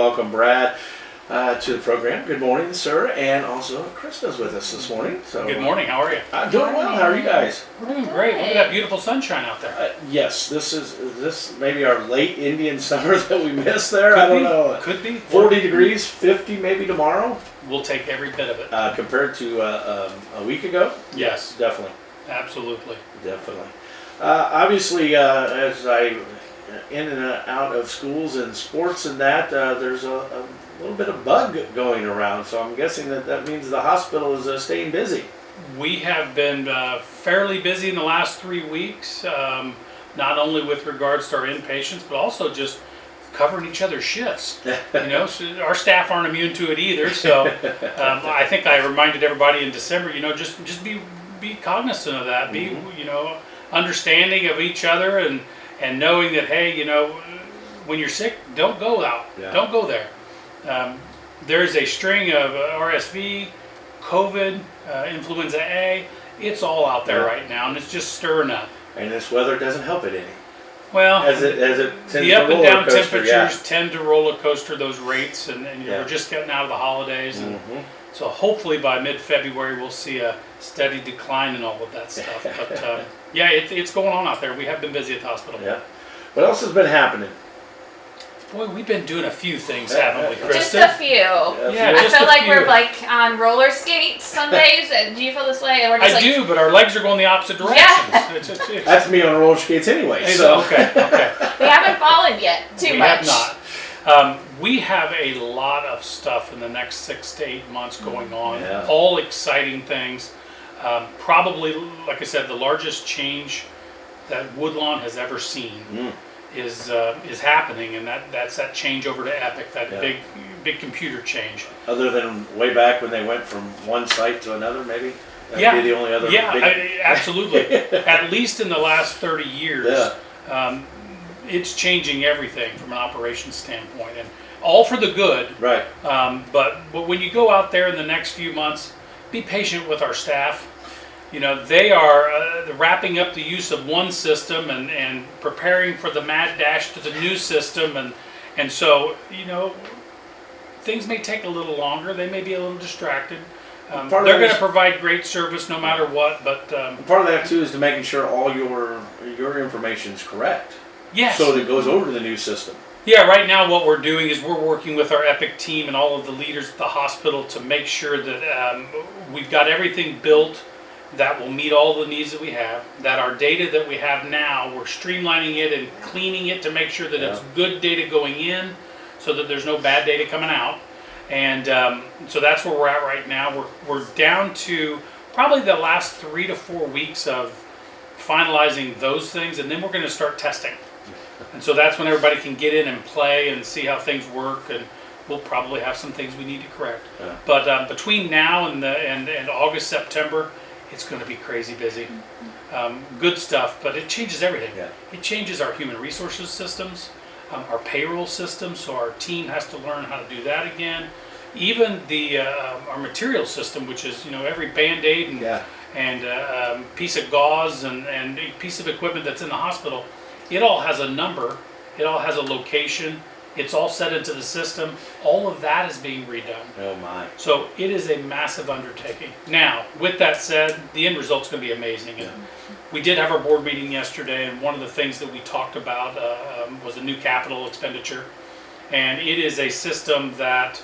welcome Brad to the program. Good morning, sir, and also Krista's with us this morning. So good morning. How are you? I'm doing well. How are you guys? We're doing great. Look at that beautiful sunshine out there. Yes, this may be our late Indian summer that we missed there. I don't know. Could be 40 degrees, 50 maybe tomorrow. We'll take every bit of it. Compared to a week ago. Yes, definitely. Absolutely. Definitely. Obviously, as I in and out of schools and sports and that, there's a little bit of bug going around. So I'm guessing that means the hospital is staying busy. We have been fairly busy in the last 3 weeks, not only with regards to our inpatients, but also just covering each other's shifts. So our staff aren't immune to it either. So I think I reminded everybody in December, just be cognizant of that. Be understanding of each other and knowing that, hey, when you're sick, don't go out. Yeah. Don't go there. There's a string of RSV, COVID, influenza A. It's all out there right now, and it's just stirring up. And this weather doesn't help it any. Well, as it tends the up and down coaster, temperatures tend to roller coaster those rates, and we're just getting out of the holidays, and so hopefully by mid-February we'll see a steady decline in all of that stuff. But yeah, it's going on out there. We have been busy at the hospital. Yeah. What else has been happening? Boy, we've been doing a few things, haven't we, Krista? Just a few. Yeah, I just feel a like few. we're like on roller skates some days. Do you feel this way? We're just I do, but our legs are going the opposite directions. Yeah. It's That's me on roller skates anyway. So okay. We haven't fallen yet too much. We have not. We have a lot of stuff in the next 6 to 8 months going on. Yeah. All exciting things. Probably, like I said, the largest change that Woodlawn has ever seen is happening, and that's that change over to Epic, that big computer change. Other than way back when they went from one site to another, maybe. That'd be the only other. Absolutely. At least in the last 30 years, it's changing everything from an operations standpoint, and all for the good. Right. But when you go out there in the next few months, be patient with our staff. They are wrapping up the use of one system and preparing for the mad dash to the new system, and so things may take a little longer. They may be a little distracted. They're going to provide great service no matter what. But part of that too is to making sure all your information is correct. Yes. So that it goes over to the new system. Yeah, right now what we're doing is we're working with our Epic team and all of the leaders at the hospital to make sure that we've got everything built that will meet all the needs that we have, that our data that we have now, we're streamlining it and cleaning it to make sure that it's good data going in so that there's no bad data coming out. And so that's where we're at right now. We're down to probably the last 3 to 4 weeks of finalizing those things, and then we're going to start testing. And so that's when everybody can get in and play and see how things work, and we'll probably have some things we need to correct. Yeah. But between now and August, September, it's going to be crazy busy. Good stuff, but it changes everything. Yeah. It changes our human resources systems, our payroll system, so our team has to learn how to do that again. Even our material system, which is every Band-Aid and piece of gauze and a piece of equipment that's in the hospital, it all has a number, it all has a location, it's all set into the system. All of that is being redone. Oh my. So it is a massive undertaking. Now, with that said, the end result's going to be amazing. And we did have our board meeting yesterday, and one of the things that we talked about was a new capital expenditure. And it is a system that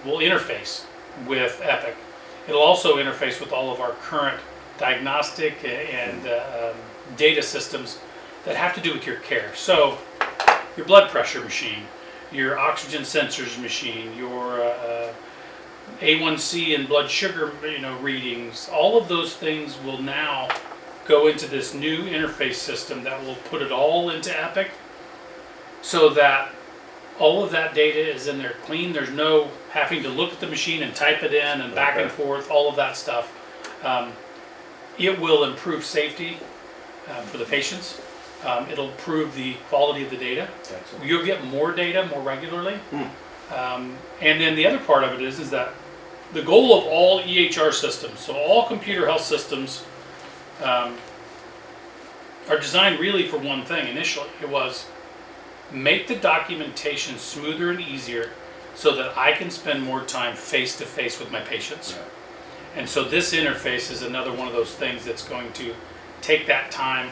will interface with Epic. It'll also interface with all of our current diagnostic and data systems that have to do with your care. So your blood pressure machine, your oxygen sensors machine, your A1C and blood sugar readings, all of those things will now go into this new interface system that will put it all into Epic, so that all of that data is in there clean. There's no having to look at the machine and type it in and back and forth, all of that stuff. It will improve safety for the patients. It'll improve the quality of the data. Excellent. You'll get more data more regularly. And then the other part of it is that the goal of all EHR systems, so all computer health systems, are designed really for one thing initially. It was make the documentation smoother and easier so that I can spend more time face to face with my patients. Yeah. And so this interface is another one of those things that's going to take that time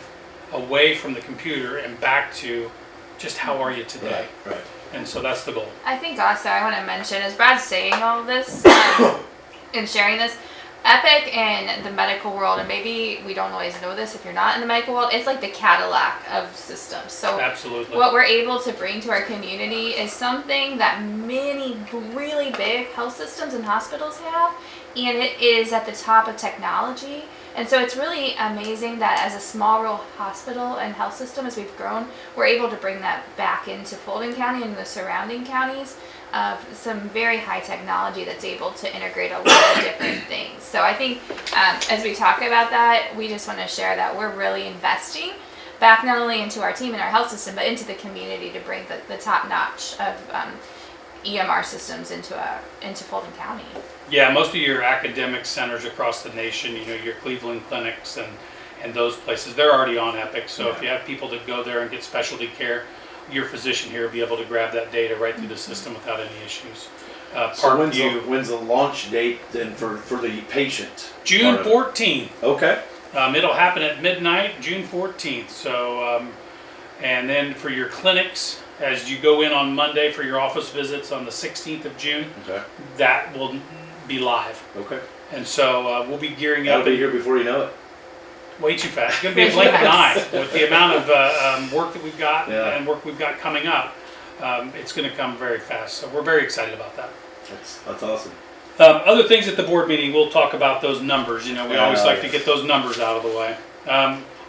away from the computer and back to just how are you today. Right. And so that's the goal. I think also I want to mention, as Brad's saying all of this and sharing this, Epic in the medical world, and maybe we don't always know this if you're not in the medical world, it's like the Cadillac of systems. So Absolutely. what we're able to bring to our community is something that many really big health systems and hospitals have, and it is at the top of technology. And so it's really amazing that as a small rural hospital and health system, as we've grown, we're able to bring that back into Fulton County and the surrounding counties of some very high technology that's able to integrate a lot of different things. So I think as we talk about that, we just want to share that we're really investing back not only into our team and our health system, but into the community to bring the top notch of EMR systems into Fulton County. Yeah, most of your academic centers across the nation, your Cleveland clinics and those places, they're already on Epic. So if you have people that go there and get specialty care, your physician here will be able to grab that data right through the system without any issues. So when's the launch date then for the patient? June 14th. Okay. It'll happen at midnight, June 14th. So, and then for your clinics, as you go in on Monday for your office visits on the 16th of June, Okay. that will be live. Okay. And so we'll be gearing That'll up. be here before you know it. Way too fast. It's going to be a blink of an eye with the amount of work that we've got and work we've got coming up. It's going to come very fast. So we're very excited about that. That's awesome. Other things at the board meeting, we'll talk about those numbers. We always like to get those numbers out of the way.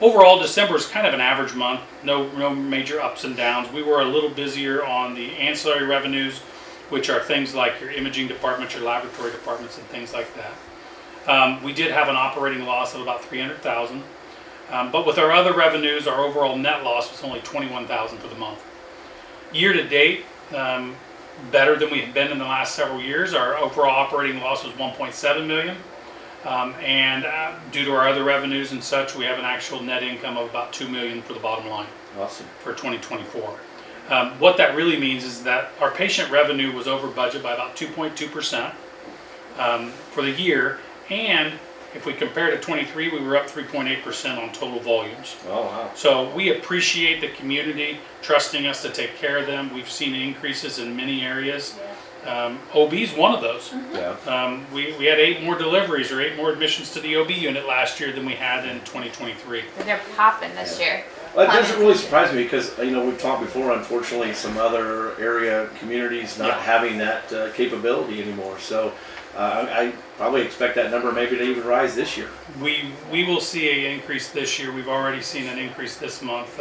Overall, December is kind of an average month. No major ups and downs. We were a little busier on the ancillary revenues, which are things like your imaging departments, your laboratory departments, and things like that. We did have an operating loss of about $300,000, but with our other revenues, our overall net loss was only $21,000 for the month. Year to date, better than we have been in the last several years. Our overall operating loss was $1.7 million, and due to our other revenues and such, we have an actual net income of about $2 million for the bottom line. Awesome. For 2024. What that really means is that our patient revenue was over budget by about 2.2% for the year. And if we compare to 23, we were up 3.8% on total volumes. Oh, wow. So we appreciate the community trusting us to take care of them. We've seen increases in many areas. OB is one of those. Yeah. We had 8 more deliveries or 8 more admissions to the OB unit last year than we had in 2023. They're popping this year. Well, it doesn't really surprise me because we've talked before. Unfortunately, some other area communities not having that capability anymore. So I probably expect that number maybe to even rise this year. We will see an increase this year. We've already seen an increase this month,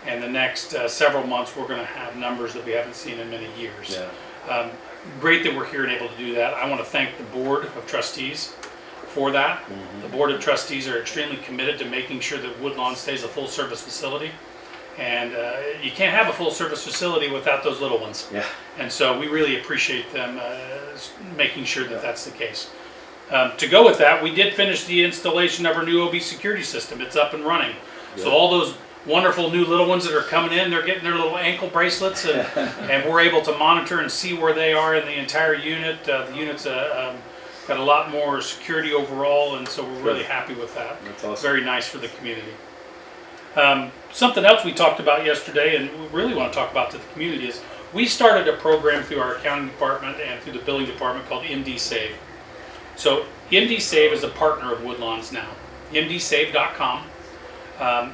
and the next several months we're going to have numbers that we haven't seen in many years. Yeah. Great that we're here and able to do that. I want to thank the Board of Trustees for that. Mm-hmm. The Board of Trustees are extremely committed to making sure that Woodlawn stays a full service facility. And you can't have a full service facility without those little ones. Yeah. And so we really appreciate them making sure that that's the case. To go with that, we did finish the installation of our new OB security system. It's up and running. Yeah. So all those wonderful new little ones that are coming in, they're getting their little ankle bracelets, and we're able to monitor and see where they are in the entire unit. The unit's got a lot more security overall, and so we're really happy with that. That's awesome. Very nice for the community. Something else we talked about yesterday, and we really want to talk about to the community, is we started a program through our accounting department and through the billing department called MD Save. So MD Save is a partner of Woodlawn's now. MDSave.com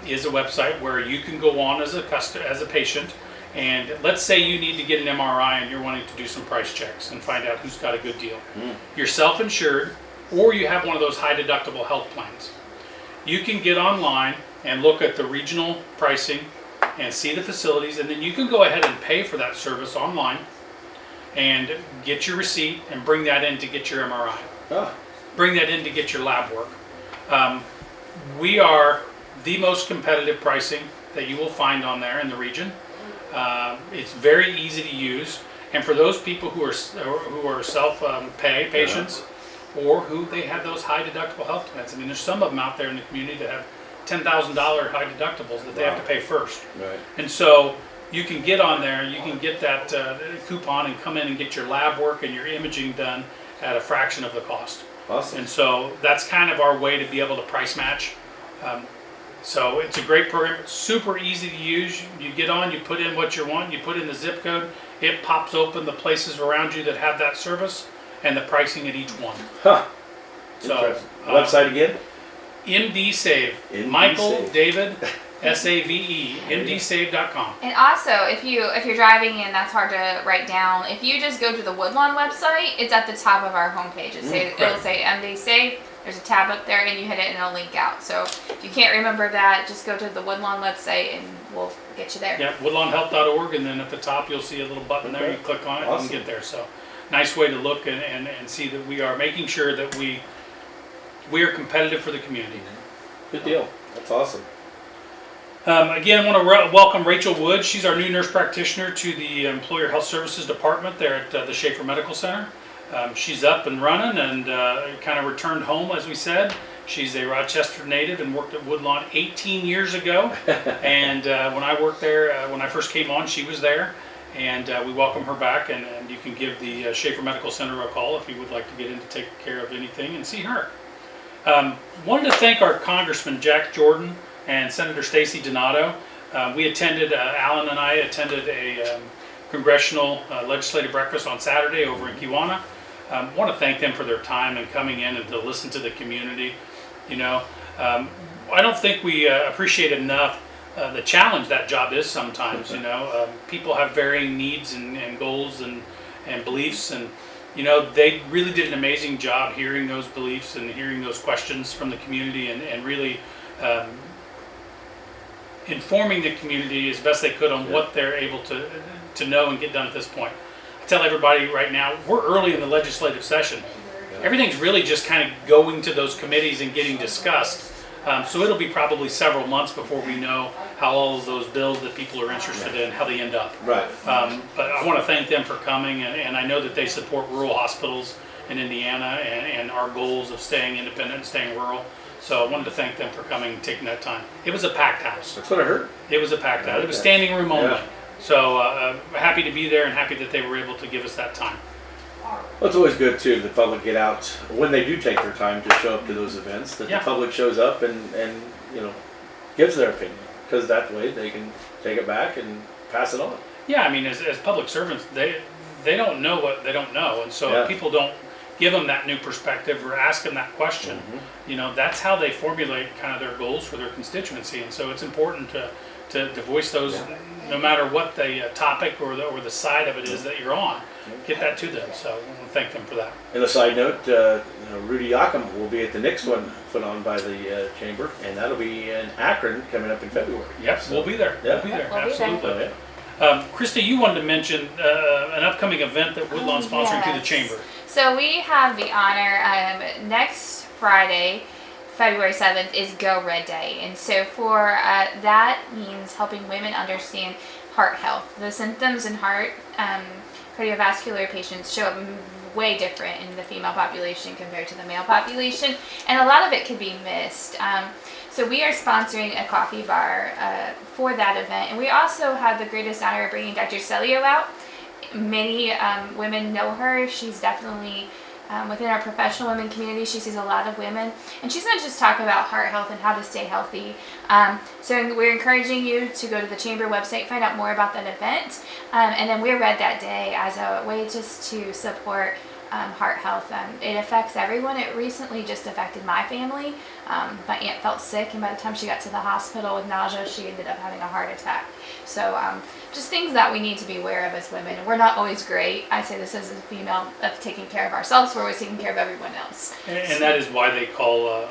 is a website where you can go on as a patient, and let's say you need to get an MRI and you're wanting to do some price checks and find out who's got a good deal. You're self-insured, or you have one of those high deductible health plans. You can get online and look at the regional pricing and see the facilities, and then you can go ahead and pay for that service online and get your receipt and bring that in to get your MRI. Bring that in to get your lab work. We are the most competitive pricing that you will find on there in the region. It's very easy to use, and for those people who are self-pay patients, or who they have those high deductible health plans. I mean, there's some of them out there in the community that have $10,000 high deductibles that they have to pay first. Right. And so you can get on there, you can get that coupon and come in and get your lab work and your imaging done at a fraction of the cost. Awesome. And so that's kind of our way to be able to price match. So it's a great program. It's super easy to use. You get on, you put in what you want, you put in the zip code, it pops open the places around you that have that service and the pricing at each one. Huh. So Interesting. Website again? MD Save. MD Michael Save. David SAVE. MDSave.com. And also, if you're driving and that's hard to write down, if you just go to the Woodlawn website, it's at the top of our homepage. It'll say MD Save. There's a tab up there, and you hit it, and it'll link out. So if you can't remember that, just go to the Woodlawn website, and we'll get you there. Yeah, woodlawnhealth.org, and then at the top you'll see a little button there. You click on it and get there. So nice way to look and see that we are making sure that we are competitive for the community. Good deal. That's awesome. Again, I want to welcome Rachel Wood. She's our new nurse practitioner to the Employer Health Services Department there at the Schaefer Medical Center. She's up and running and kind of returned home, as we said. She's a Rochester native and worked at Woodlawn 18 years ago. And when I worked there, when I first came on, she was there. And we welcome her back. And you can give the Schaefer Medical Center a call if you would like to get in to take care of anything and see her. Wanted to thank our Congressman Jack Jordan and Senator Stacy Donato. We attended, Alan and I attended a congressional legislative breakfast on Saturday over in Kiwanis. Want to thank them for their time and coming in and to listen to the community. You know, I don't think we appreciate enough the challenge that job is sometimes. You know, people have varying needs and goals and beliefs, and you know, they really did an amazing job hearing those beliefs and hearing those questions from the community and really informing the community as best they could on what they're able to know and get done at this point. I tell everybody right now, we're early in the legislative session. Everything's really just kind of going to those committees and getting discussed. So it'll be probably several months before we know how all of those bills that people are interested in, how they end up. Right. But I want to thank them for coming, and I know that they support rural hospitals in Indiana and our goals of staying independent and staying rural. So I wanted to thank them for coming and taking that time. It was a packed house. That's what I heard. It was a packed house. It was standing room only. Yeah. So happy to be there and happy that they were able to give us that time. Well, it's always good too, the public get out when they do take their time to show up to those events, that the public shows up and you know, gives their opinion, because that way they can take it back and pass it on. Yeah, I mean, as public servants, they don't know what they don't know, and so if people don't give them that new perspective or ask them that question, you know, that's how they formulate kind of their goals for their constituency. And so it's important to voice those, no matter what the topic or the side of it is that you're on. Get that to them. So I want to thank them for that. And a side note, Rudy Yakima will be at the next one put on by the chamber, and that'll be in Akron coming up in February. Yep, so, we'll be there. Yeah. We'll be there. We'll be Absolutely. there. Krista, you wanted to mention an upcoming event that Woodlawn's sponsoring through the chamber. So we have the honor next Friday, February 7th, is Go Red Day. And so for that means helping women understand heart health. The symptoms in heart cardiovascular patients show up way different in the female population compared to the male population, and a lot of it could be missed. So we are sponsoring a coffee bar for that event, and we also have the greatest honor of bringing Dr. Celio out. Many women know her. She's definitely within our professional women community. She sees a lot of women, and she's going to just talk about heart health and how to stay healthy. So we're encouraging you to go to the chamber website, find out more about that event, and then we're Red that day as a way just to support heart health. It affects everyone. It recently just affected my family. My aunt felt sick, and by the time she got to the hospital with nausea, she ended up having a heart attack. So just things that we need to be aware of as women. We're not always great. I say this as a female of taking care of ourselves. We're always taking care of everyone else. And that is why they call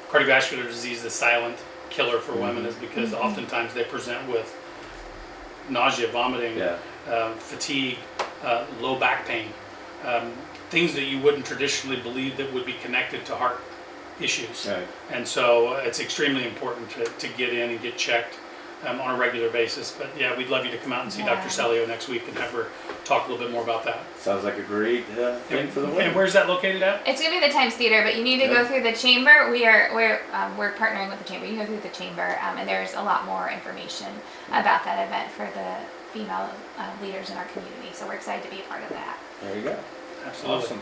cardiovascular disease the silent killer for women, is because oftentimes they present with nausea, vomiting, fatigue, low back pain. Things that you wouldn't traditionally believe that would be connected to heart issues. Right. And so it's extremely important to get in and get checked. on a regular basis. But yeah, we'd love you to come out and see Yeah. Dr. Salio next week and have her talk a little bit more about that. Sounds like a great thing for the And women. where's that located at? It's gonna be the Times Theater, but you need to go Yep. through the chamber. We're partnering with the chamber. You can go through the chamber, and there's a lot more information about that event for the female leaders in our community. So we're excited to be a part of that. There you go. Absolutely. Awesome.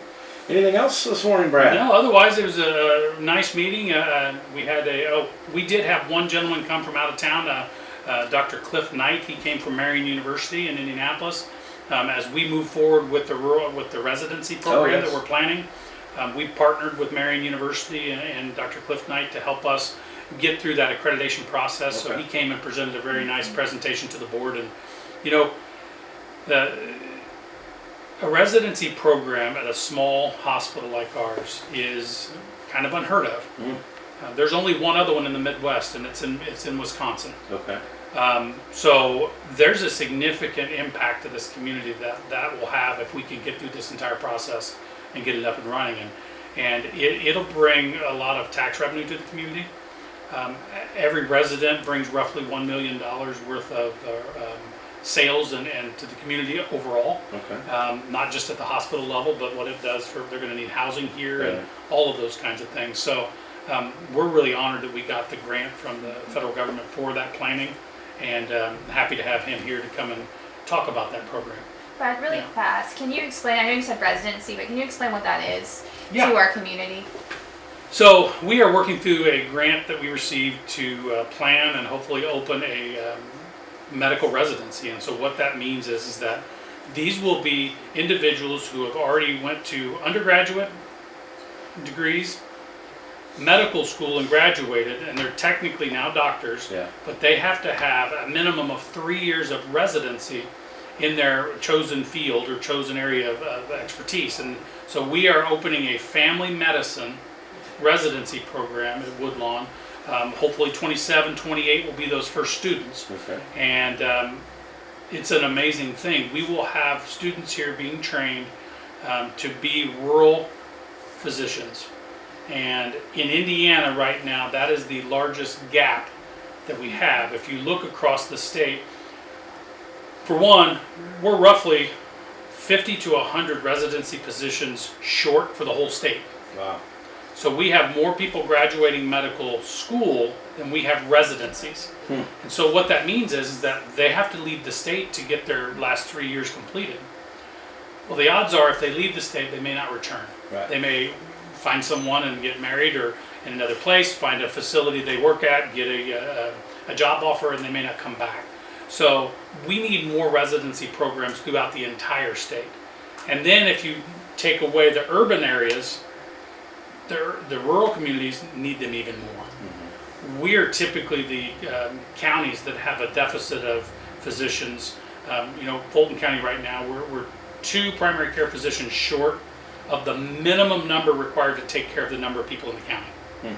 Anything else this morning, Brad? No, otherwise it was a nice meeting. We did have one gentleman come from out of town, Dr. Cliff Knight. He came from Marion University in Indianapolis. As we move forward with the residency program yes. that we're planning, we partnered with Marion University and Dr. Cliff Knight to help us get through that accreditation process. So Okay. he came and presented a very nice presentation to the board. And you know, a residency program at a small hospital like ours is kind of unheard of. Mm. There's only one other one in the Midwest, and it's in Wisconsin. Okay. So there's a significant impact to this community that will have if we can get through this entire process and get it up and running. And it'll bring a lot of tax revenue to the community. Every resident brings roughly $1 million worth of sales and to the community overall. Okay. Not just at the hospital level, but what it does for, they're going to need housing here Right. and all of those kinds of things. So we're really honored that we got the grant from the federal government for that planning, and happy to have him here to come and talk about that program. Brad, really Yeah. fast, can you explain? I know you said residency, but can you explain what that is Yeah. to our community? So we are working through a grant that we received to plan and hopefully open a medical residency. And so what that means is that these will be individuals who have already went to undergraduate degrees, medical school, and graduated, and they're technically now doctors, Yeah. but they have to have a minimum of 3 years of residency in their chosen field or chosen area of expertise. And so we are opening a family medicine residency program at Woodlawn. Hopefully 27, 28 will be those first students. Okay. And it's an amazing thing. We will have students here being trained to be rural physicians. And in Indiana right now, that is the largest gap that we have. If you look across the state, for one, we're roughly 50 to 100 residency positions short for the whole state. Wow. So we have more people graduating medical school than we have residencies. Hmm. And so what that means is that they have to leave the state to get their last 3 years completed. Well, the odds are if they leave the state, they may not return. Right. They may find someone and get married, or in another place, find a facility they work at, get a job offer, and they may not come back. So we need more residency programs throughout the entire state. And then if you take away the urban areas, the rural communities need them even more. Mm-hmm. We are typically the counties that have a deficit of physicians. Fulton County right now, we're 2 primary care physicians short of the minimum number required to take care of the number of people in the county. Hmm.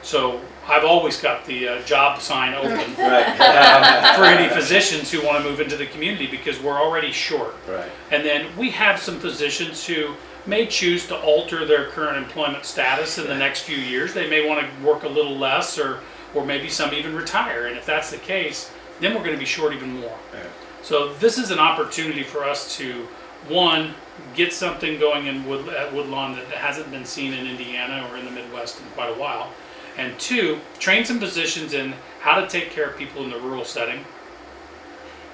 So I've always got the job sign open Right. for any physicians who want to move into the community, because we're already short. Right. And then we have some physicians who may choose to alter their current employment status in the next few years. They may want to work a little less, or maybe some even retire. And if that's the case, then we're going to be short even more. Right. So this is an opportunity for us to, one, get something going at Woodlawn that hasn't been seen in Indiana or in the Midwest in quite a while. And 2, train some physicians in how to take care of people in the rural setting,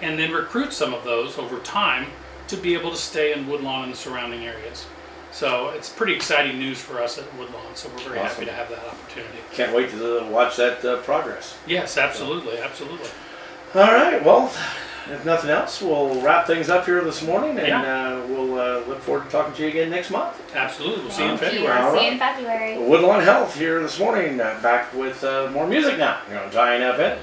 and then recruit some of those over time to be able to stay in Woodlawn and the surrounding areas. So it's pretty exciting news for us at Woodlawn, so we're very Awesome. happy to have that opportunity. Can't wait to watch that progress. Yes, absolutely, absolutely. All right. Well, if nothing else, we'll wrap things up here this morning, and we'll look forward to talking to you again next month. Absolutely, we'll see you in Thank you. February. All See you right. in February. Woodlawn Health here this morning, back with more music now. You're on Giant FM.